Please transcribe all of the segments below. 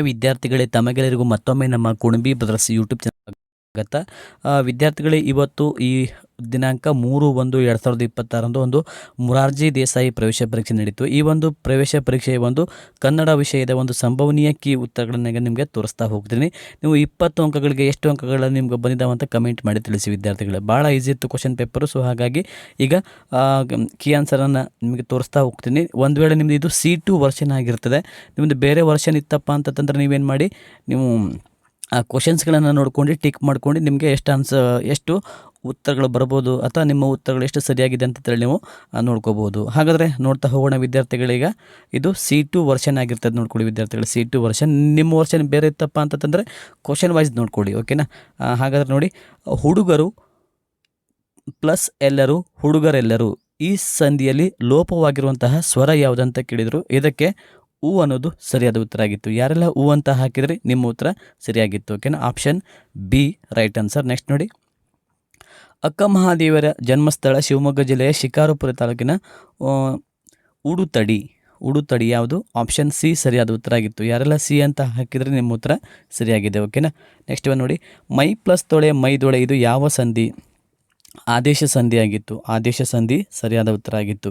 ವಿದ್ಯಾರ್ಥಿಗಳೇ, ತಮಗೆಲ್ಲರಿಗೂ ಮತ್ತೊಮ್ಮೆ ನಮ್ಮ ಕುಣಬಿ ಬ್ರದರ್ಸ್ ಯೂಟ್ಯೂಬ್ ಚಾನಲ್ ಸ್ವಾಗತ. ವಿದ್ಯಾರ್ಥಿಗಳೇ, ಇವತ್ತು ಈ ದಿನಾಂಕ 3/1/2026 ಒಂದು ಮೊರಾರ್ಜಿ ದೇಸಾಯಿ ಪ್ರವೇಶ ಪರೀಕ್ಷೆ ನಡೀತು. ಈ ಒಂದು ಪ್ರವೇಶ ಪರೀಕ್ಷೆಯ ಒಂದು ಕನ್ನಡ ವಿಷಯದ ಒಂದು ಸಂಭವನೀಯ ಕೀ ಉತ್ತರಗಳನ್ನ ನಿಮಗೆ ತೋರಿಸ್ತಾ ಹೋಗ್ತೀನಿ. ನೀವು 20 ಅಂಕಗಳಿಗೆ ಎಷ್ಟು ಅಂಕಗಳು ನಿಮ್ಗೆ ಬಂದಿದ್ದಾವೆ ಅಂತ ಕಮೆಂಟ್ ಮಾಡಿ ತಿಳಿಸಿ ವಿದ್ಯಾರ್ಥಿಗಳೇ. ಭಾಳ ಈಸಿ ಇತ್ತು ಕ್ವಶನ್ ಪೇಪರು. ಸೊ ಹಾಗಾಗಿ ಈಗ ಕೀ ಆನ್ಸರನ್ನು ನಿಮಗೆ ತೋರಿಸ್ತಾ ಹೋಗ್ತೀನಿ. ಒಂದು ವೇಳೆ ನಿಮ್ಮದು ಇದು C2 ವರ್ಷನ್ ಆಗಿರ್ತದೆ, ನಿಮ್ಮದು ಬೇರೆ ವರ್ಷನ್ ಇತ್ತಪ್ಪ ಅಂತಂದ್ರೆ ನೀವೇನು ಮಾಡಿ, ನೀವು ಆ ಕ್ವಶನ್ಸ್ಗಳನ್ನು ನೋಡ್ಕೊಂಡು ಟಿಕ್ ಮಾಡ್ಕೊಂಡು ನಿಮಗೆ ಎಷ್ಟು ಉತ್ತರಗಳು ಬರ್ಬೋದು ಅಥವಾ ನಿಮ್ಮ ಉತ್ತರಗಳು ಎಷ್ಟು ಸರಿಯಾಗಿದೆ ಅಂತೇಳಿ ನೀವು ನೋಡ್ಕೋಬೋದು. ಹಾಗಾದರೆ ನೋಡ್ತಾ ಹೋಗೋಣ ವಿದ್ಯಾರ್ಥಿಗಳೀಗ. ಇದು C2 ವರ್ಷನ್ ಆಗಿರ್ತದೆ ನೋಡ್ಕೊಳ್ಳಿ ವಿದ್ಯಾರ್ಥಿಗಳು. C2 version. ನಿಮ್ಮ ವರ್ಷನ್ ಬೇರೆ ಇತ್ತಪ್ಪ ಅಂತಂದರೆ ಕ್ವಶನ್ ವೈಸ್ ನೋಡ್ಕೊಳ್ಳಿ, ಓಕೆನಾ. ಹಾಗಾದರೆ ನೋಡಿ, ಹುಡುಗರು ಪ್ಲಸ್ ಎಲ್ಲರೂ, ಹುಡುಗರೆಲ್ಲರೂ, ಈ ಸಂಧಿಯಲ್ಲಿ ಲೋಪವಾಗಿರುವಂತಹ ಸ್ವರ ಯಾವುದಂತ ಕೇಳಿದರು. ಇದಕ್ಕೆ ಉ ಅನ್ನೋದು ಸರಿಯಾದ ಉತ್ತರ ಆಗಿತ್ತು. ಯಾರೆಲ್ಲ ಉ ಅಂತ ಹಾಕಿದರೆ ನಿಮ್ಮ ಉತ್ತರ ಸರಿಯಾಗಿತ್ತು, ಓಕೆನಾ. Option B right answer. Next ನೋಡಿ, ಅಕ್ಕ ಮಹಾದೇವರ ಜನ್ಮಸ್ಥಳ ಶಿವಮೊಗ್ಗ ಜಿಲ್ಲೆಯ ಶಿಕಾರಪುರ ತಾಲೂಕಿನ ಉಡುತಡಿ ಯಾವುದು? ಆಪ್ಷನ್ ಸಿ ಸರಿಯಾದ ಉತ್ತರ ಆಗಿತ್ತು. ಯಾರೆಲ್ಲ ಸಿ ಅಂತ ಹಾಕಿದರೆ ನಿಮ್ಮ ಉತ್ತರ ಸರಿಯಾಗಿದೆ, ಓಕೆನಾ. ನೆಕ್ಸ್ಟ್ ನೋಡಿ, ಮೈ ಪ್ಲಸ್ ತೊಳೆ ಮೈದೊಳೆ, ಇದು ಯಾವ ಸಂಧಿ? ಆದೇಶ ಸಂಧಿ ಆಗಿತ್ತು. ಆದೇಶ ಸಂಧಿ ಸರಿಯಾದ ಉತ್ತರ ಆಗಿತ್ತು.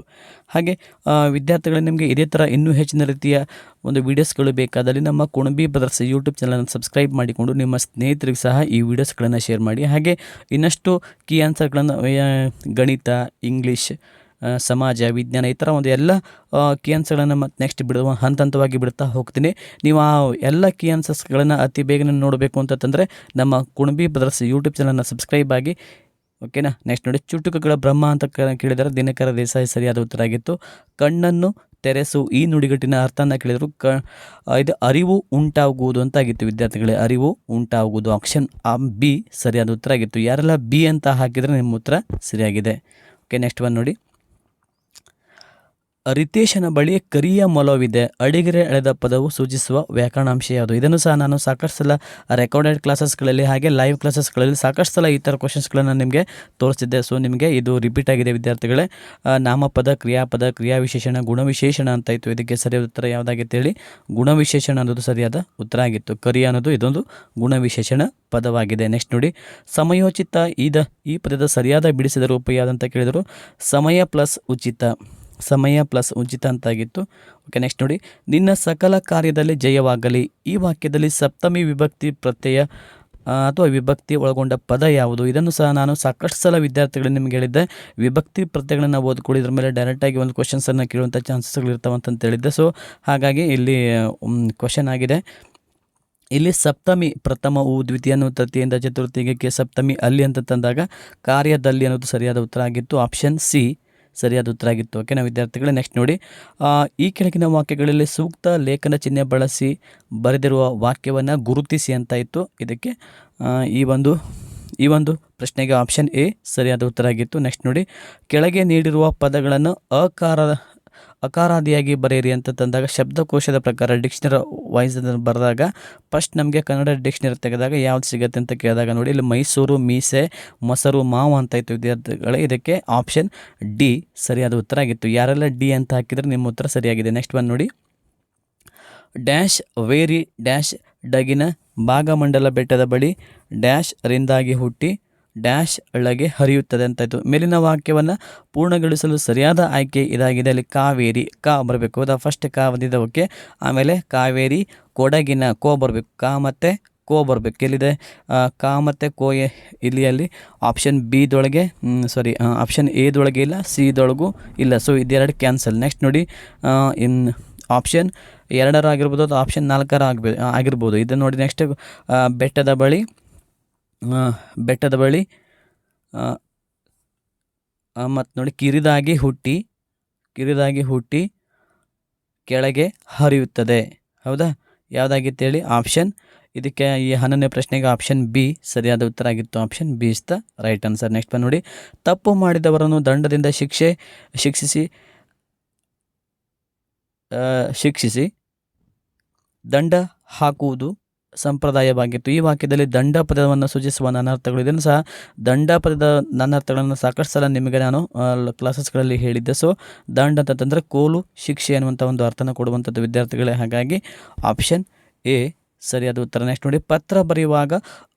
ಹಾಗೆ ವಿದ್ಯಾರ್ಥಿಗಳು, ನಿಮಗೆ ಇದೇ ಥರ ಇನ್ನೂ ಹೆಚ್ಚಿನ ರೀತಿಯ ಒಂದು ವೀಡಿಯೋಸ್ಗಳು ಬೇಕಾದಲ್ಲಿ ನಮ್ಮ ಕುಣಬಿ ಬ್ರದರ್ಸ್ ಯೂಟ್ಯೂಬ್ ಚಾನಲನ್ನು ಸಬ್ಸ್ಕ್ರೈಬ್ ಮಾಡಿಕೊಂಡು ನಿಮ್ಮ ಸ್ನೇಹಿತರಿಗೆ ಸಹ ಈ ವಿಡಿಯೋಸ್ಗಳನ್ನು ಶೇರ್ ಮಾಡಿ. ಹಾಗೆ ಇನ್ನಷ್ಟು ಕೀ ಆನ್ಸರ್ಗಳನ್ನು ಗಣಿತ, ಇಂಗ್ಲೀಷ್, ಸಮಾಜ, ವಿಜ್ಞಾನ, ಈ ಥರ ಒಂದು ಎಲ್ಲ ಕೀ ಆನ್ಸರ್ಗಳನ್ನು ಮತ್ತು ನೆಕ್ಸ್ಟ್ ಹಂತವಾಗಿ ಬಿಡ್ತಾ ಹೋಗ್ತೀನಿ. ನೀವು ಆ ಎಲ್ಲ ಕೀ ಆನ್ಸರ್ಸ್ಗಳನ್ನು ಅತಿ ಬೇಗನೆ ನೋಡಬೇಕು ಅಂತಂದರೆ ನಮ್ಮ ಕುಣಬಿ ಬ್ರದರ್ಸ್ ಯೂಟ್ಯೂಬ್ ಚಾನಲನ್ನು ಸಬ್ಸ್ಕ್ರೈಬ್ ಆಗಿ, ಓಕೆನಾ. ನೆಕ್ಸ್ಟ್ ನೋಡಿ, ಚುಟುಕುಗಳ ಬ್ರಹ್ಮ ಅಂತ ಕೇಳಿದರೆ ದಿನಕರ ದೇಸಾಯಿ ಸರಿಯಾದ ಉತ್ತರ ಆಗಿತ್ತು. ಕಣ್ಣನ್ನು ತೆರೆಸು, ಈ ನುಡಿಗಟ್ಟಿನ ಅರ್ಥನ ಕೇಳಿದರು. ಇದು ಅರಿವು ಉಂಟಾಗುವುದು ಅಂತ ಆಗಿತ್ತು ವಿದ್ಯಾರ್ಥಿಗಳೇ. ಅರಿವು ಉಂಟಾಗುವುದು. ಆಪ್ಷನ್ ಬಿ ಸರಿಯಾದ ಉತ್ತರ ಆಗಿತ್ತು. ಯಾರೆಲ್ಲ ಬಿ ಅಂತ ಹಾಕಿದರೆ ನಿಮ್ಮ ಉತ್ತರ ಸರಿಯಾಗಿದೆ, ಓಕೆ. ನೆಕ್ಸ್ಟ್ ಒನ್ ನೋಡಿ, ರಿತೇಶನ ಬಳಿ ಕರಿಯ ಮೊಲವಿದೆ, ಅಡಿಗೆರೆ ಎಳೆದ ಪದವು ಸೂಚಿಸುವ ವ್ಯಾಕರಣಾಂಶ ಯಾವುದು? ಇದನ್ನು ಸಹ ನಾನು ಸಾಕಷ್ಟು ಸಲ ರೆಕಾರ್ಡೆಡ್ ಕ್ಲಾಸಸ್ಗಳಲ್ಲಿ ಹಾಗೆ ಲೈವ್ ಕ್ಲಾಸಸ್ಗಳಲ್ಲಿ ಸಾಕಷ್ಟು ಸಲ ಈ ಥರ ಕ್ವಶನ್ಸ್ಗಳನ್ನು ನಿಮಗೆ ತೋರಿಸ್ತಿದ್ದೆ. ಸೊ ನಿಮಗೆ ಇದು ರಿಪೀಟ್ ಆಗಿದೆ ವಿದ್ಯಾರ್ಥಿಗಳೇ. ನಾಮಪದ, ಕ್ರಿಯಾಪದ, ಕ್ರಿಯಾವಿಶೇಷಣ, ಗುಣವಿಶೇಷಣ ಅಂತ ಇತ್ತು. ಇದಕ್ಕೆ ಸರಿಯಾದ ಉತ್ತರ ಯಾವುದಾಗಿತ್ತು ಹೇಳಿ? ಗುಣವಿಶೇಷಣ ಅನ್ನೋದು ಸರಿಯಾದ ಉತ್ತರ ಆಗಿತ್ತು. ಕರಿಯ ಅನ್ನೋದು ಇದೊಂದು ಗುಣವಿಶೇಷಣ ಪದವಾಗಿದೆ. ನೆಕ್ಸ್ಟ್ ನೋಡಿ, ಸಮಯೋಚಿತ, ಈ ಪದದ ಸರಿಯಾದ ಬಿಡಿಸಿದ ರೂಪ ಯಾವುದಂತ ಕೇಳಿದರು. ಸಮಯ ಪ್ಲಸ್ ಉಚಿತ, ಸಮಯ ಪ್ಲಸ್ ಉಚಿತ ಅಂತಾಗಿತ್ತು, ಓಕೆ. ನೆಕ್ಸ್ಟ್ ನೋಡಿ, ನಿನ್ನ ಸಕಲ ಕಾರ್ಯದಲ್ಲಿ ಜಯವಾಗಲಿ, ಈ ವಾಕ್ಯದಲ್ಲಿ ಸಪ್ತಮಿ ವಿಭಕ್ತಿ ಪ್ರತ್ಯಯ ಅಥವಾ ವಿಭಕ್ತಿ ಒಳಗೊಂಡ ಪದ ಯಾವುದು? ಇದನ್ನು ಸಹ ನಾನು ಸಾಕಷ್ಟು ಸಲ ವಿದ್ಯಾರ್ಥಿಗಳು ನಿಮಗೆ ಹೇಳಿದ್ದೆ. ವಿಭಕ್ತಿ ಪ್ರತ್ಯಯಗಳನ್ನು ಓದ್ಕೊಳ್ಳಿದ್ರ ಮೇಲೆ ಡೈರೆಕ್ಟಾಗಿ ಒಂದು ಕ್ವಶನ್ಸನ್ನು ಕೇಳುವಂಥ ಚಾನ್ಸಸ್ಗಳು ಇರ್ತಾವಂತ ಹೇಳಿದ್ದೆ. ಸೊ ಹಾಗಾಗಿ ಇಲ್ಲಿ ಕ್ವಶನ್ ಆಗಿದೆ. ಇಲ್ಲಿ ಸಪ್ತಮಿ ಪ್ರಥಮ ಉ, ದ್ವಿತೀಯ ತೃತೀಯಿಂದ ಚತುರ್ಥಿಗೆ ಸಪ್ತಮಿ ಅಲ್ಲಿ ಅಂತ ತಂದಾಗ ಕಾರ್ಯದಲ್ಲಿ ಅನ್ನೋದು ಸರಿಯಾದ ಉತ್ತರ ಆಗಿತ್ತು. ಆಪ್ಷನ್ ಸಿ ಸರಿಯಾದ ಉತ್ತರ ಆಗಿತ್ತು, ಓಕೆನಾ ವಿದ್ಯಾರ್ಥಿಗಳೇ. ನೆಕ್ಸ್ಟ್ ನೋಡಿ, ಈ ಕೆಳಗಿನ ವಾಕ್ಯಗಳಲ್ಲಿ ಸೂಕ್ತ ಲೇಖನ ಚಿಹ್ನೆ ಬಳಸಿ ಬರೆದಿರುವ ವಾಕ್ಯವನ್ನು ಗುರುತಿಸಿ ಅಂತ ಇತ್ತು. ಇದಕ್ಕೆ ಈ ಒಂದು ಪ್ರಶ್ನೆಗೆ ಆಪ್ಷನ್ ಎ ಸರಿಯಾದ ಉತ್ತರ ಆಗಿತ್ತು. ನೆಕ್ಸ್ಟ್ ನೋಡಿ, ಕೆಳಗೆ ನೀಡಿರುವ ಪದಗಳನ್ನು ಅಕಾರಾದಿಯಾಗಿ ಬರೆಯಿರಿ ಅಂತ ತಂದಾಗ ಶಬ್ದಕೋಶದ ಪ್ರಕಾರ ಡಿಕ್ಷನರಿ ವೈಸ್ ಬರೆದಾಗ ಫಸ್ಟ್ ನಮಗೆ ಕನ್ನಡ ಡಿಕ್ಷನರಿ ತೆಗೆದಾಗ ಯಾವ್ದು ಸಿಗುತ್ತೆ ಅಂತ ಕೇಳಿದಾಗ ನೋಡಿ, ಇಲ್ಲಿ ಮೈಸೂರು, ಮೀಸೆ, ಮೊಸರು, ಮಾವು ಅಂತ ಇತ್ತು ವಿದ್ಯಾರ್ಥಿಗಳೇ. ಇದಕ್ಕೆ ಆಪ್ಷನ್ ಡಿ ಸರಿಯಾದ ಉತ್ತರ ಆಗಿತ್ತು. ಯಾರೆಲ್ಲ ಡಿ ಅಂತ ಹಾಕಿದರೆ ನಿಮ್ಮ ಉತ್ತರ ಸರಿಯಾಗಿದೆ. ನೆಕ್ಸ್ಟ್ ಒನ್ ನೋಡಿ, ಡ್ಯಾಶ್ ವೇರಿ ಡ್ಯಾಶ್ ಡಗಿನ ಭಾಗಮಂಡಲ ಬೆಟ್ಟದ ಬಳಿ ಡ್ಯಾಶ್ ರಿಂದಾಗಿ ಹುಟ್ಟಿ ಡ್ಯಾಶ್ ಒಳಗೆ ಹರಿಯುತ್ತದೆ ಅಂತ ಇತ್ತು. ಮೇಲಿನ ವಾಕ್ಯವನ್ನು ಪೂರ್ಣಗೊಳಿಸಲು ಸರಿಯಾದ ಆಯ್ಕೆ ಇದಾಗಿದೆ. ಅಲ್ಲಿ ಕಾವೇರಿ, ಕಾ ಬರಬೇಕು. ಹೌದಾ? ಫಸ್ಟ್ ಕಾ ಬಂದಿದೆ, ಓಕೆ. ಆಮೇಲೆ ಕಾವೇರಿ, ಕೊಡಗಿನ ಕೋ ಬರಬೇಕು. ಕಾ ಮತ್ತು ಕೋ ಬರಬೇಕು. ಎಲ್ಲಿದೆ ಕಾ ಮತ್ತು ಕೋ? ಅಲ್ಲಿ ಆಪ್ಷನ್ ಬಿದೊಳಗೆ ಆಪ್ಷನ್ ಎದೊಳಗೆ ಇಲ್ಲ, ಸಿದೊಳಗೂ ಇಲ್ಲ. ಸೊ ಇದೆರಡು ಕ್ಯಾನ್ಸಲ್. ನೆಕ್ಸ್ಟ್ ನೋಡಿ, ಆಪ್ಷನ್ 2 ಆಗಿರ್ಬೋದು ಅಥವಾ ಆಪ್ಷನ್ 4 ಆಗಿರ್ಬೋದು. ಇದನ್ನು ನೋಡಿ. ನೆಕ್ಸ್ಟ್ ಬೆಟ್ಟದ ಬಳಿ ಮತ್ತು ನೋಡಿ, ಕಿರಿದಾಗಿ ಹುಟ್ಟಿ ಕೆಳಗೆ ಹರಿಯುತ್ತದೆ. ಹೌದಾ? ಯಾವುದಾಗಿತ್ತು ಹೇಳಿ? ಆಪ್ಷನ್ ಇದಕ್ಕೆ ಈ 11ನೇ ಪ್ರಶ್ನೆಗೆ ಆಪ್ಷನ್ ಬಿ ಸರಿಯಾದ ಉತ್ತರ ಆಗಿತ್ತು. Option B is the right answer. Next ನೋಡಿ, ತಪ್ಪು ಮಾಡಿದವರನ್ನು ದಂಡದಿಂದ ಶಿಕ್ಷಿಸಿ ದಂಡ ಹಾಕುವುದು ಸಂಪ್ರದಾಯವಾಗಿತ್ತು. ಈ ವಾಕ್ಯದಲ್ಲಿ ದಂಡ ಪದವನ್ನು ಸೂಚಿಸುವ ನಾನಾರ್ಥಗಳು. ಇದನ್ನು ಸಹ ದಂಡ ಪದದ ನಾನಾರ್ಥಗಳನ್ನು ಸಾಕಷ್ಟು ಸಲ ನಿಮಗೆ ನಾನು ಕ್ಲಾಸಸ್ಗಳಲ್ಲಿ ಹೇಳಿದ್ದೆ. ಸೊ ದಂಡ ಅಂತಂದರೆ ಕೋಲು, ಶಿಕ್ಷೆ ಅನ್ನುವಂಥ ಒಂದು ಅರ್ಥನ ಕೊಡುವಂಥದ್ದು ವಿದ್ಯಾರ್ಥಿಗಳೇ. ಹಾಗಾಗಿ ಆಪ್ಷನ್ ಎ ಸರಿಯಾದ ಉತ್ತರ. ನೆಕ್ಸ್ಟ್ ನೋಡಿ, ಪತ್ರ ಬರೆಯುವಾಗ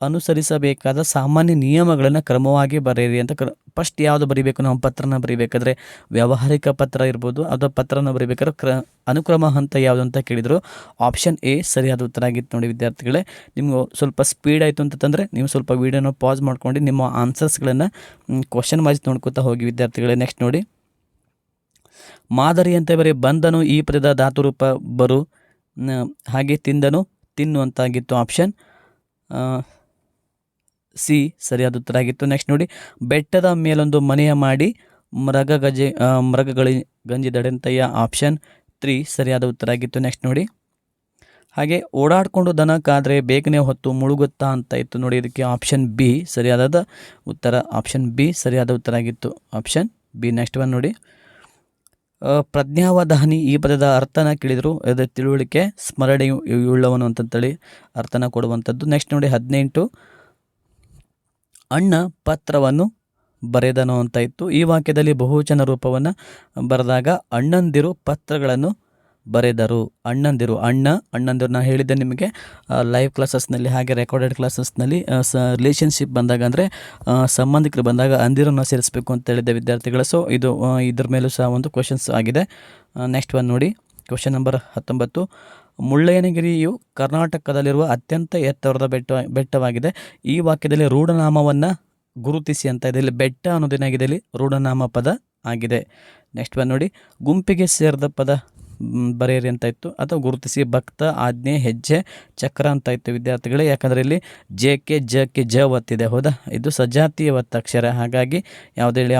ಅನುಸರಿಸಬೇಕಾದ ಸಾಮಾನ್ಯ ನಿಯಮಗಳನ್ನು ಕ್ರಮವಾಗಿ ಬರೆಯಿರಿ ಅಂತ. ಫಸ್ಟ್ ಯಾವುದು ಬರೀಬೇಕು ನಾವು ಪತ್ರನ ಬರೀಬೇಕಾದ್ರೆ? ವ್ಯಾವಹಾರಿಕ ಪತ್ರ ಇರ್ಬೋದು, ಅದು ಪತ್ರನ ಬರೀಬೇಕಾದ್ರೆ ಅನುಕ್ರಮ ಹಂತ ಯಾವುದು ಅಂತ ಕೇಳಿದರು. ಆಪ್ಷನ್ ಎ ಸರಿಯಾದ ಉತ್ತರ ಆಗಿತ್ತು ನೋಡಿ ವಿದ್ಯಾರ್ಥಿಗಳೇ. ನಿಮ್ಗೆ ಸ್ವಲ್ಪ ಸ್ಪೀಡ್ ಆಯಿತು ಅಂತಂದರೆ ನೀವು ಸ್ವಲ್ಪ ವೀಡಿಯೋನ ಪಾಸ್ ಮಾಡ್ಕೊಂಡು ನಿಮ್ಮ ಆನ್ಸರ್ಸ್ಗಳನ್ನು ಕ್ವಶನ್ ವಾಯ್ಸ್ ನೋಡ್ಕೊತಾ ಹೋಗಿ ವಿದ್ಯಾರ್ಥಿಗಳೇ. ನೆಕ್ಸ್ಟ್ ನೋಡಿ, ಮಾದರಿ ಅಂತ ಬರೀ ಬಂದನು ಈ ಪದದ ಧಾತುರೂಪ ಬರು, ಹಾಗೆ ತಿಂದನು ತಿನ್ನು ಅಂತಾಗಿತ್ತು. ಆಪ್ಷನ್ ಸಿ ಸರಿಯಾದ ಉತ್ತರ ಆಗಿತ್ತು. ನೆಕ್ಸ್ಟ್ ನೋಡಿ, ಬೆಟ್ಟದ ಮೇಲೊಂದು ಮನೆಯ ಮಾಡಿ ಮೃಗಗಳಿ ಗಂಜಿದಡೆಂತಯ್ಯ. ಆಪ್ಷನ್ 3 ಸರಿಯಾದ ಉತ್ತರ ಆಗಿತ್ತು. ನೆಕ್ಸ್ಟ್ ನೋಡಿ, ಹಾಗೆ ಓಡಾಡಿಕೊಂಡು ದನ ಕಾದರೆ ಬೇಗನೆ ಹೊತ್ತು ಮುಳುಗುತ್ತಾ ಅಂತ ಇತ್ತು ನೋಡಿ. ಇದಕ್ಕೆ ಆಪ್ಷನ್ ಬಿ ಸರಿಯಾದ ಉತ್ತರ. ಆಪ್ಷನ್ ಬಿ ಸರಿಯಾದ ಉತ್ತರ ಆಗಿತ್ತು. Option B. ನೆಕ್ಸ್ಟ್ ಒನ್ ನೋಡಿ, ಪ್ರಜ್ಞಾವಧಾನಿ ಈ ಪದದ ಅರ್ಥನ ಕೇಳಿದರು. ಅದರ ತಿಳುವಳಿಕೆ ಸ್ಮರಣೆಯುಳ್ಳವನು ಅಂತಂತೇಳಿ ಅರ್ಥನ ಕೊಡುವಂಥದ್ದು. ನೆಕ್ಸ್ಟ್ ನೋಡಿ, 18 ಅಣ್ಣ ಪತ್ರವನ್ನು ಬರೆದನು ಅಂತ ಇತ್ತು. ಈ ವಾಕ್ಯದಲ್ಲಿ ಬಹುವಚನ ರೂಪವನ್ನು ಬರೆದಾಗ ಅಣ್ಣಂದಿರು ಪತ್ರಗಳನ್ನು ಬರೆದರು. ಅಣ್ಣಂದಿರು ನಾನು ಹೇಳಿದ್ದೆ ನಿಮಗೆ ಲೈವ್ ಕ್ಲಾಸಸ್ನಲ್ಲಿ ಹಾಗೆ ರೆಕಾರ್ಡೆಡ್ ಕ್ಲಾಸಸ್ನಲ್ಲಿ ರಿಲೇಷನ್ಶಿಪ್ ಬಂದಾಗ ಅಂದರೆ ಸಂಬಂಧಿಕರು ಬಂದಾಗ ಅಂದಿರನ್ನು ಸೇರಿಸಬೇಕು ಅಂತ ಹೇಳಿದ್ದೆ ವಿದ್ಯಾರ್ಥಿಗಳು. ಸೊ ಇದು ಇದ್ರ ಮೇಲೂ ಸಹ ಒಂದು ಕ್ವಶನ್ಸ್ ಆಗಿದೆ. ನೆಕ್ಸ್ಟ್ ಒನ್ ನೋಡಿ, ಕ್ವಶನ್ ನಂಬರ್ 19, ಮುಳ್ಳಯ್ಯನಗಿರಿಯು ಕರ್ನಾಟಕದಲ್ಲಿರುವ ಅತ್ಯಂತ ಎತ್ತರದ ಬೆಟ್ಟವಾಗಿದೆ. ಈ ವಾಕ್ಯದಲ್ಲಿ ರೂಢನಾಮವನ್ನು ಗುರುತಿಸಿ ಅಂತ ಇದೆ. ಇಲ್ಲಿ ಬೆಟ್ಟ ಅನ್ನೋದೇನಾಗಿದೆ, ಇಲ್ಲಿ ರೂಢನಾಮ ಪದ ಆಗಿದೆ. ನೆಕ್ಸ್ಟ್ ಒನ್ ನೋಡಿ, ಗುಂಪಿಗೆ ಸೇರಿದ ಪದ ಬರೆಯಿರಿ ಅಂತ ಇತ್ತು ಅಥವಾ ಗುರುತಿಸಿ. ಭಕ್ತ, ಆಜ್ಞೆ, ಹೆಜ್ಜೆ, ಚಕ್ರ ಅಂತ ಇತ್ತು ವಿದ್ಯಾರ್ಥಿಗಳೇ. ಯಾಕಂದರೆ ಇಲ್ಲಿ ಜೆ ಜ ಒತ್ತಿದೆ, ಹೌದಾ? ಇದು ಸಜಾತಿಯ ಒತ್ತಕ್ಷರ, ಹಾಗಾಗಿ ಯಾವುದೇ ಹೇಳಿ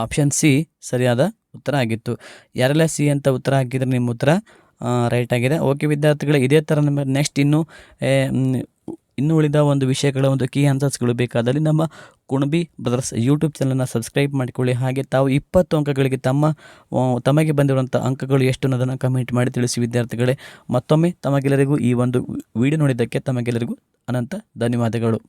ಆಪ್ಷನ್ ಸಿ ಸರಿಯಾದ ಉತ್ತರ ಆಗಿತ್ತು. ಯಾರೆಲ್ಲ ಸಿ ಅಂತ ಉತ್ತರ ಹಾಕಿದರೆ ನಿಮ್ಮ ಉತ್ತರ ರೈಟ್ ಆಗಿದೆ. ಓಕೆ ವಿದ್ಯಾರ್ಥಿಗಳೇ, ಇದೇ ಥರ ನಮ್ಮ ನೆಕ್ಸ್ಟ್ ಇನ್ನೂ ಉಳಿದ ಒಂದು ವಿಷಯಗಳ ಒಂದು ಕೀ ಆನ್ಸರ್ಸ್ಗಳು ಬೇಕಾದಲ್ಲಿ ನಮ್ಮ ಕುಣಬಿ ಬ್ರದರ್ಸ್ ಯೂಟ್ಯೂಬ್ ಚಾನಲ್ನ ಸಬ್ಸ್ಕ್ರೈಬ್ ಮಾಡಿಕೊಳ್ಳಿ. ಹಾಗೆ ತಾವು 20 ಅಂಕಗಳಿಗೆ ತಮಗೆ ಬಂದಿರುವಂಥ ಅಂಕಗಳು ಎಷ್ಟು ಅನ್ನೋದನ್ನು ಕಮೆಂಟ್ ಮಾಡಿ ತಿಳಿಸಿ ವಿದ್ಯಾರ್ಥಿಗಳೇ. ಮತ್ತೊಮ್ಮೆ ತಮಗೆಲ್ಲರಿಗೂ ಈ ಒಂದು ವಿಡಿಯೋ ನೋಡಿದ್ದಕ್ಕೆ ತಮಗೆಲ್ಲರಿಗೂ ಅನಂತ ಧನ್ಯವಾದಗಳು.